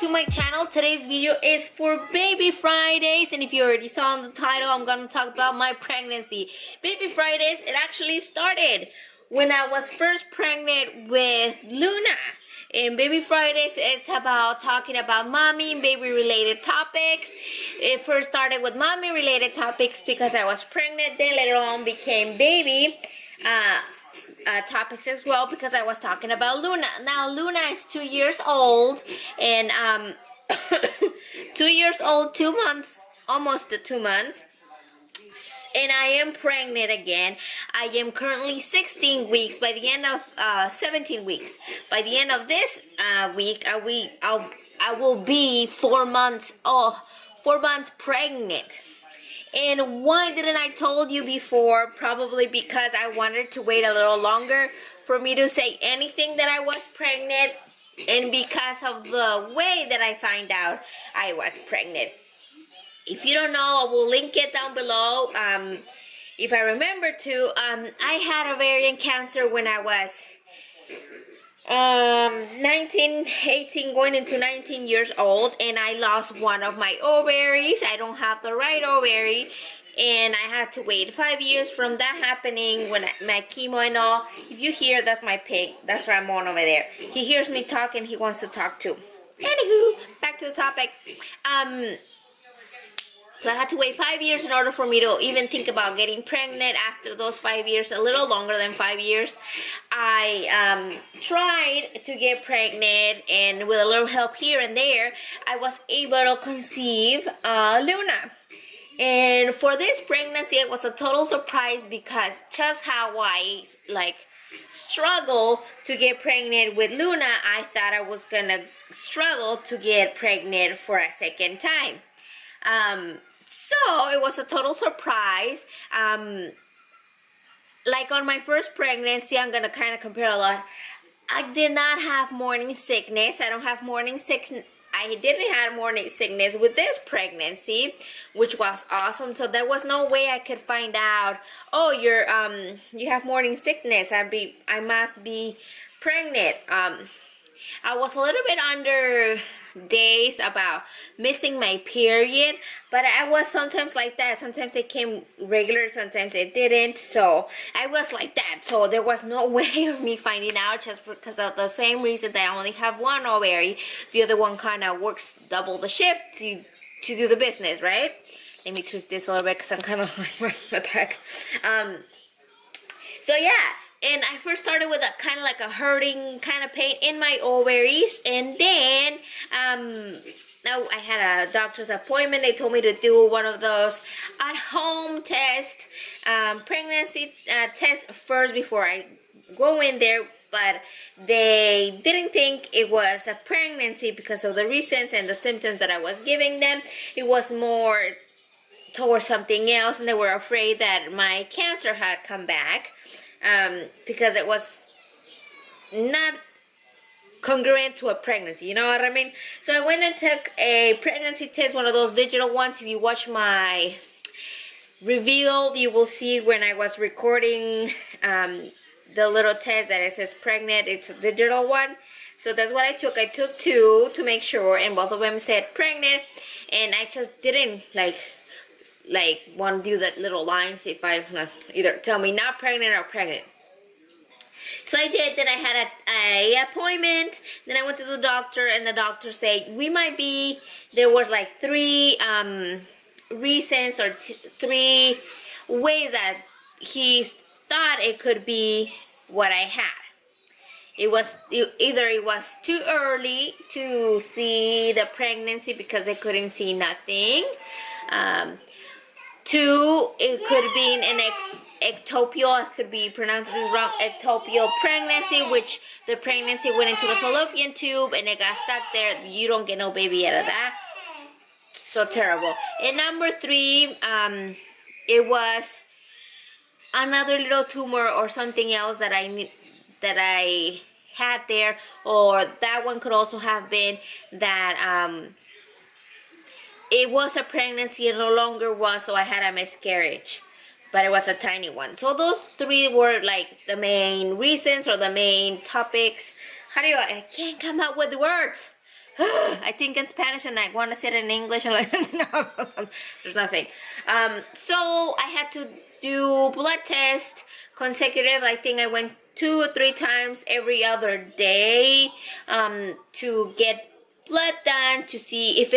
to my channel. Today's video is for Baby Fridays, and if you already saw in the title, I'm gonna talk about my pregnancy. Baby Fridays, it actually started when I was first pregnant with Luna. In Baby Fridays, it's about talking about mommy and baby related topics. It first started with mommy related topics because I was pregnant, then later on became baby topics as well because I was talking about Luna. Now Luna is 2 years old, and 2 years old, 2 months, almost the 2 months, and I am pregnant again. I am currently 16 weeks. By the end of 17 weeks. By the end of this week, I will be 4 months. 4 months pregnant. And why didn't I told you before? Probably because I wanted to wait a little longer for me to say anything that I was pregnant, and because of the way that I find out I was pregnant. If you don't know, I will link it down below. If I remember to, I had ovarian cancer when I was 18 going into 19 years old, and I lost one of my ovaries. I don't have the right ovary, and I had to wait 5 years from that happening when my chemo and all. If you hear, that's my pig. That's Ramon over there. He hears me talk and he wants to talk too. Anywho, back to the topic. So I had to wait 5 years in order for me to even think about getting pregnant. After those 5 years, a little longer than 5 years, I tried to get pregnant, and with a little help here and there, I was able to conceive Luna. And for this pregnancy, it was a total surprise because just how I struggle to get pregnant with Luna, I thought I was gonna struggle to get pregnant for a second time. So it was a total surprise. Like on my first pregnancy, I'm gonna kind of compare a lot. I did not have morning sickness. I don't have morning sickness. I didn't have morning sickness with this pregnancy, which was awesome. So there was no way I could find out, oh, you have morning sickness. I must be pregnant. I was a little bit under days about missing my period, but I was sometimes like that. Sometimes it came regular, sometimes it didn't. So I was like that. So there was no way of me finding out, just because of the same reason that I only have one ovary. The other one kind of works double the shift to do the business, right? Let me twist this a little bit because I'm kind of like attack. So yeah. And I first started with a kind of like a hurting kind of pain in my ovaries, and then now I had a doctor's appointment. They told me to do one of those at-home test, pregnancy test first before I go in there. But they didn't think it was a pregnancy because of the reasons and the symptoms that I was giving them. It was more towards something else, and they were afraid that my cancer had come back. Because it was not congruent to a pregnancy, you know what I mean? So I went and took a pregnancy test, one of those digital ones. If you watch my reveal, you will see when I was recording the little test that it says pregnant. It's a digital one. So that's what I took. I took 2 to make sure, and both of them said pregnant, and I just didn't want to do that little lines if I either tell me not pregnant or pregnant. So I did. Then I had a appointment. Then I went to the doctor, and the doctor said we might be. There was like 3 reasons or 3 ways that he thought it could be what I had. Either it was too early to see the pregnancy because they couldn't see nothing. 2, it could be an ectopial, I could be pronouncing this wrong, ectopial pregnancy, which the pregnancy went into the fallopian tube and it got stuck there. You don't get no baby out of that. So terrible. And number 3, it was another little tumor or something else that I had there, or that one could also have been that it was a pregnancy and no longer was, so I had a miscarriage, but it was a tiny one. So those 3 were like the main reasons or the main topics. I can't come up with words. I think in Spanish and I want to say it in English and like no, there's nothing. So I had to do blood test consecutive. I think I went 2 or 3 times every other day to get blood done to see if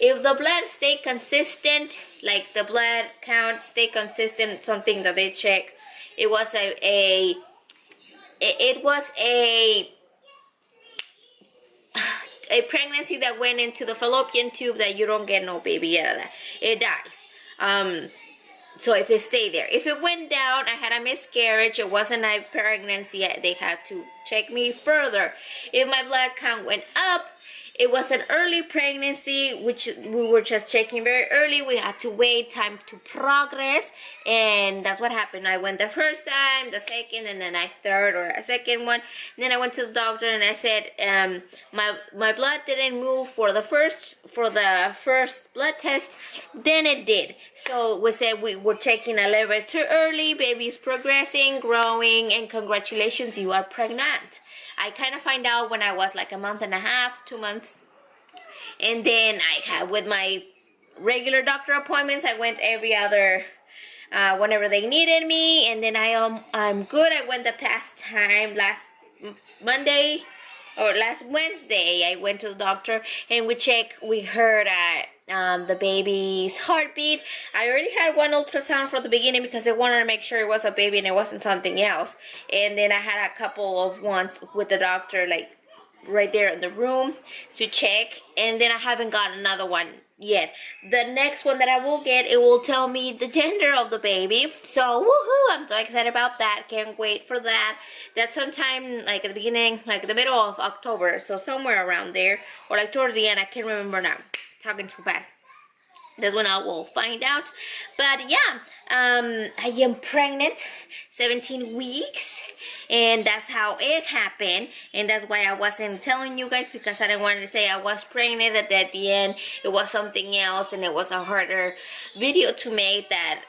if the blood stayed consistent, like the blood count stayed consistent, something that they check. It was a pregnancy that went into the fallopian tube that you don't get no baby out of that. It dies. So if it stayed there, if it went down, I had a miscarriage, it wasn't a pregnancy, they had to check me further. If my blood count went up, it was an early pregnancy, which we were just checking very early. We had to wait time to progress, and that's what happened. I went the first time, the second, and then I third or a second one. And then I went to the doctor and I said, my blood didn't move for the first blood test. Then it did. So we said we were checking a little bit too early. Baby's progressing, growing, and congratulations, you are pregnant. I kind of find out when I was like a month and a half, 2 months. And then I had with my regular doctor appointments, I went every other, whenever they needed me. And then I'm good. I went the past time, last Monday or last Wednesday, I went to the doctor and we heard the baby's heartbeat. I already had one ultrasound from the beginning because they wanted to make sure it was a baby and it wasn't something else. And then I had a couple of ones with the doctor, like right there in the room to check. And then I haven't got another one yet. The next one that I will get, it will tell me the gender of the baby. So woohoo, I'm so excited about that. Can't wait for that. That's sometime like at the beginning, like the middle of October, so somewhere around there, or like towards the end. I can't remember now, talking too fast. That's when I will find out. But yeah, I am pregnant, 17 weeks, and that's how it happened. And that's why I wasn't telling you guys, because I didn't want to say I was pregnant, and at the end it was something else, and it was a harder video to make that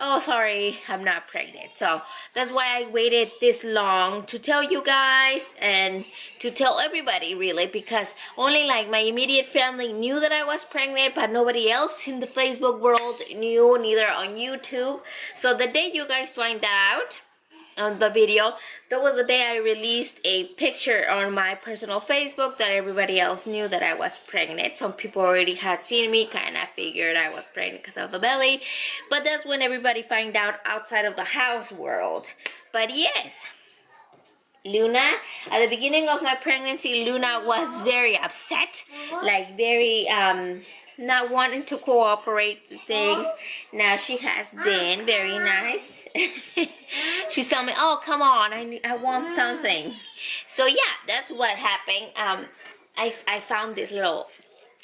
oh sorry, I'm not pregnant. So that's why I waited this long to tell you guys and to tell everybody, really, because only like my immediate family knew that I was pregnant, but nobody else in the Facebook world knew, neither on YouTube. So the day you guys find out on the video, that was the day I released a picture on my personal Facebook that everybody else knew that I was pregnant. Some people already had seen me, kind of figured I was pregnant because of the belly, but that's when everybody find out outside of the house world. But yes, Luna, at the beginning of my pregnancy, Luna was very upset, like very not wanting to cooperate with things. Now she has been very nice. She's telling me, oh come on, I want something. So yeah, that's what happened. I found this little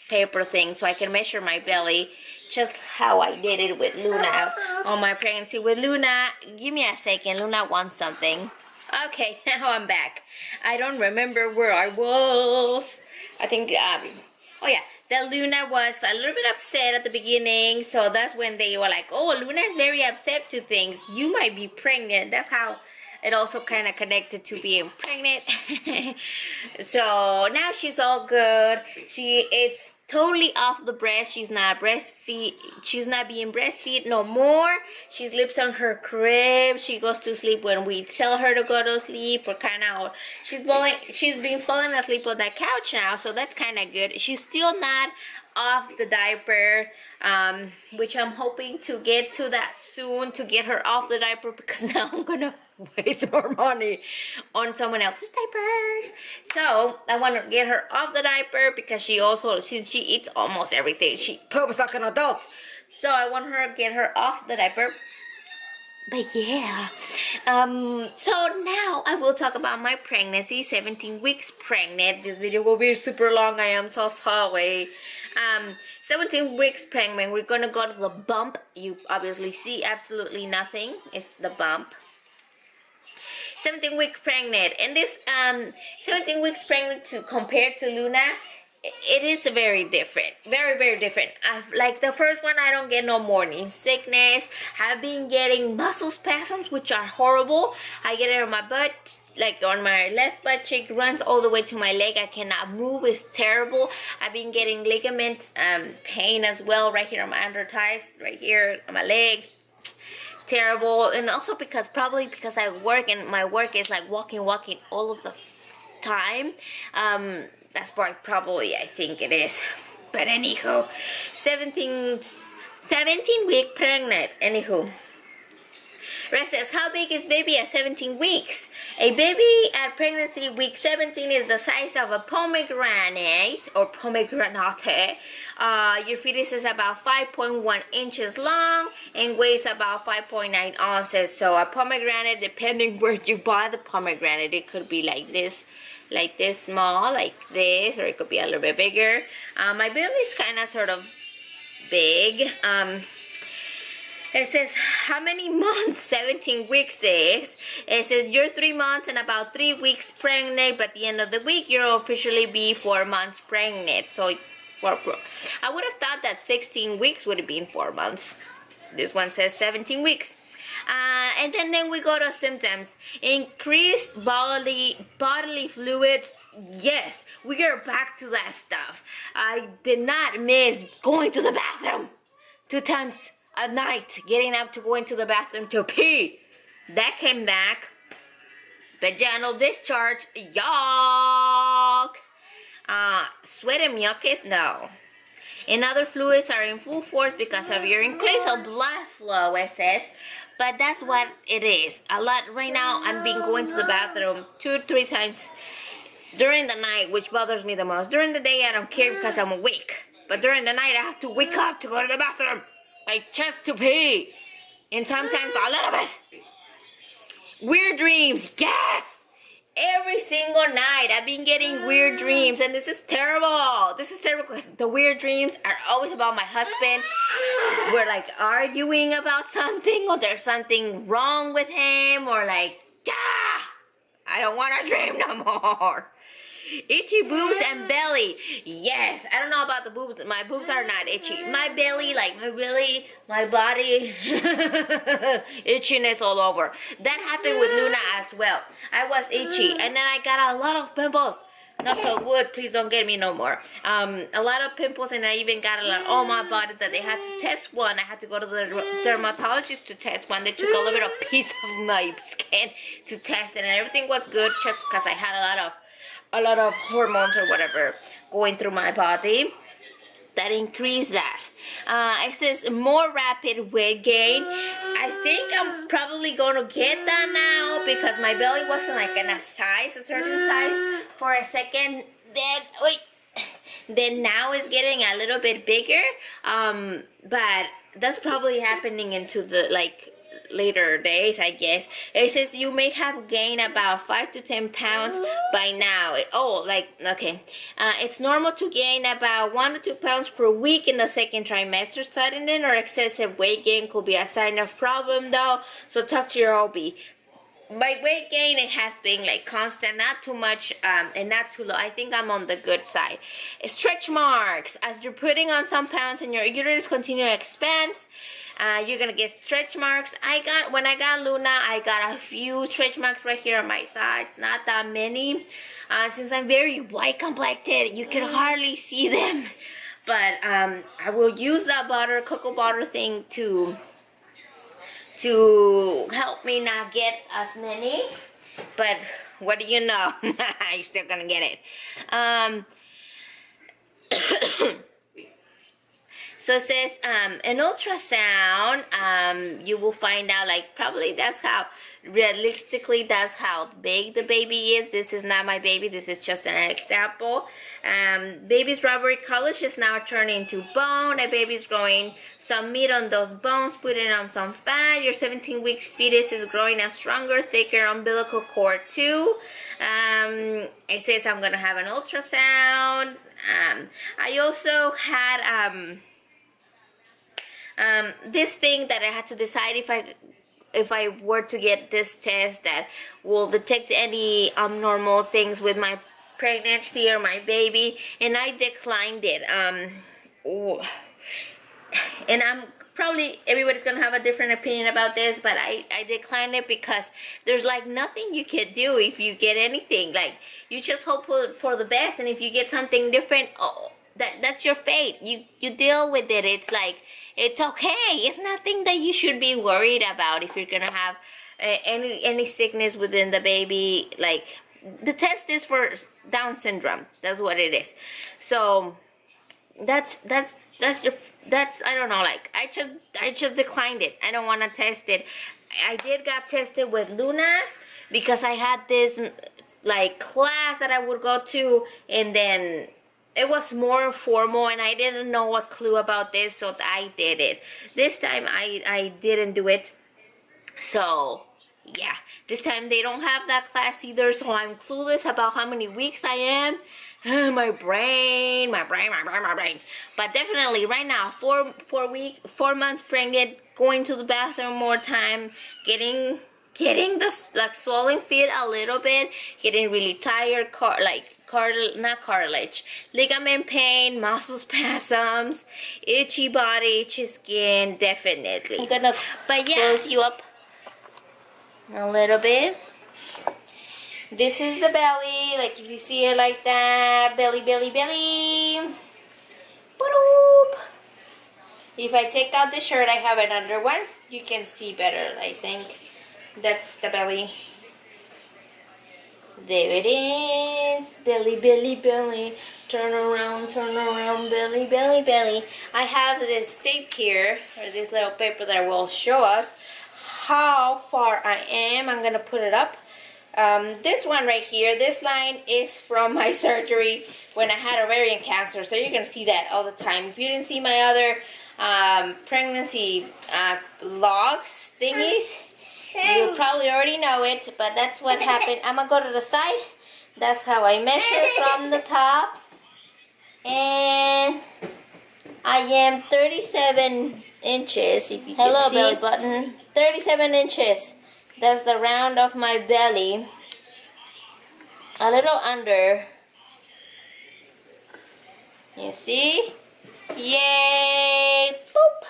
paper thing so I can measure my belly, just how I did it with Luna on my pregnancy. With Luna, give me a second, Luna wants something. Okay, now I'm back. I don't remember where I was. I think oh yeah, that Luna was a little bit upset at the beginning, so that's when they were like, oh, Luna is very upset to things, you might be pregnant. That's how it also kind of connected to being pregnant. So now she's all good. It's totally off the breast. She's not being breastfeed no more. She sleeps on her crib. She goes to sleep when we tell her to go to sleep, or kind of she's been falling asleep on that couch now, so that's kind of good. She's still not off the diaper, which I'm hoping to get to that soon, to get her off the diaper, because now I'm gonna waste more money on someone else's diapers. So I want to get her off the diaper, because since she eats almost everything, she poops like an adult, so I want her to get her off the diaper. But yeah, so now I will talk about my pregnancy, 17 weeks pregnant. This video will be super long, I am so sorry. 17 weeks pregnant, we're gonna go to the bump. You obviously see absolutely nothing, it's the bump. 17 weeks pregnant, and this 17 weeks pregnant compared to Luna, it is very different, very different. Like the first one, I don't get no morning sickness. I've been getting muscle spasms, which are horrible. I get it on my butt, like on my left butt cheek, runs all the way to my leg. I cannot move. It's terrible. I've been getting ligament pain as well, right here on my under thighs, right here on my legs. Terrible. And also probably because I work, and my work is like walking all of the time. That's probably I think it is. But anywho, 17 week pregnant. Anywho, Red says, how big is baby at 17 weeks? A baby at pregnancy week 17 is the size of a pomegranate or pomegranate. Your fetus is about 5.1 inches long and weighs about 5.9 ounces. So a pomegranate, depending where you buy the pomegranate, it could be like this small, like this, or it could be a little bit bigger. My belly is kind of sort of big. It says, how many months 17 weeks is? It says, you're 3 months and about 3 weeks pregnant, but at the end of the week, you'll officially be 4 months pregnant. So, I would have thought that 16 weeks would have been 4 months. This one says 17 weeks. And then we go to symptoms. Increased bodily fluids. Yes, we are back to that stuff. I did not miss going to the bathroom 2 times at night, getting up to go into the bathroom to pee. That came back. Vaginal discharge, yuck. Sweat and mucus, no. And other fluids are in full force because of your increase of blood flow, it says. But that's what it is. A lot right now. I'm been going to the bathroom 2-3 times during the night, which bothers me the most. During the day, I don't care because I'm awake. But during the night, I have to wake up to go to the bathroom. Like just to pee. And sometimes a little bit. Weird dreams, yes! Every single night I've been getting weird dreams, and this is terrible. This is terrible because the weird dreams are always about my husband. We're like arguing about something, or there's something wrong with him, or like, I don't want to dream no more. Itchy boobs and belly. Yes, I don't know about the boobs. My boobs are not itchy. My belly, like my body, itchiness all over. That happened with Luna as well. I was itchy, and then I got a lot of pimples. Knock on wood, please don't get me no more. A lot of pimples, and I even got a lot on my body that they had to test one. I had to go to the dermatologist to test one. They took a little bit of piece of my skin to test it, and everything was good just because I had a lot of hormones or whatever going through my body that increase that. It says more rapid weight gain. I think I'm probably going to get that now because my belly wasn't like in a certain size for a second. Then now it's getting a little bit bigger. But that's probably happening into the later days, I guess. It says you may have gained about 5 to 10 pounds by now. It's normal to gain about 1 to 2 pounds per week in the second trimester. Sudden or excessive weight gain could be a sign of problem though, so talk to your OB. My weight gain, it has been like constant, not too much and not too low. I think I'm on the good side. Stretch marks. As you're putting on some pounds and your uterus continue to expand, you're gonna get stretch marks. When I got Luna, I got a few stretch marks right here on my sides. Not that many. Since I'm very white complected, you can hardly see them. But I will use that cocoa butter thing to help me not get as many. But what do you know? You're still gonna get it. So it says an ultrasound, you will find out, probably realistically that's how big the baby is. This is not my baby, this is just an example. Baby's rubbery cartilage is now turning to bone. A baby's growing some meat on those bones, putting on some fat. Your 17-week fetus is growing a stronger, thicker umbilical cord too. It says I'm gonna have an ultrasound. I also had this thing that I had to decide if I were to get this test that will detect any abnormal things with my pregnancy or my baby, and I declined it. And I'm probably, everybody's gonna have a different opinion about this, but I declined it because there's like nothing you can do if you get anything. Like, you just hope for the best, and if you get something different, oh, that's your fate. You deal with it. It's like, it's okay. It's nothing that you should be worried about if you're gonna have any sickness within the baby. Like, the test is for Down syndrome. That's what it is. So that's I don't know, like, I just declined it. I don't want to test it. I did got tested with Luna because I had this like class that I would go to, and then it was more formal and I didn't know a clue about this, so I did it. This time I didn't do it. So yeah, this time they don't have that class either, so I'm clueless about how many weeks I am. My brain. But definitely right now, 4 months pregnant, going to the bathroom more time, getting the like swollen feet a little bit, getting really tired, not cartilage, ligament pain, muscle spasms, itchy body, itchy skin, definitely. I'm gonna close you up a little bit. This is the belly, like if you see it like that, belly. Ba-doop. If I take out the shirt, I have an under one. You can see better, I think. That's the belly. There it is. Belly. Turn around, belly. I have this tape here, or this little paper that will show us how far I am. I'm gonna put it up. This one right here, this line is from my surgery when I had ovarian cancer, so you're gonna see that all the time. If you didn't see my other pregnancy logs thingies, you probably already know it, but that's what happened. I'm gonna go to the side. That's how I measure from the top, and I am 37 inches, if you can see. Belly button. 37 inches. That's the round of my belly. A little under. You see? Yay! Boop!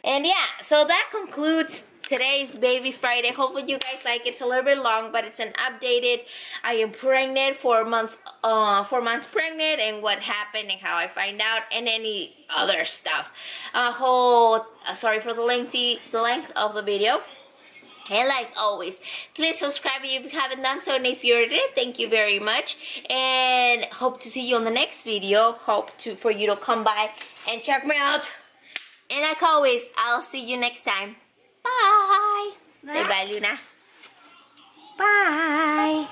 And yeah, so that concludes today's Baby Friday. Hopefully you guys like it. It's a little bit long, but it's an updated. I am pregnant, 4 months pregnant, and what happened and how I find out, and any other stuff. Sorry for the length of the video. And like always, please subscribe if you haven't done so, and if you did, thank you very much. And hope to see you on the next video. For you to come by and check me out. And like always, I'll see you next time. Bye. Say bye, Luna. Bye.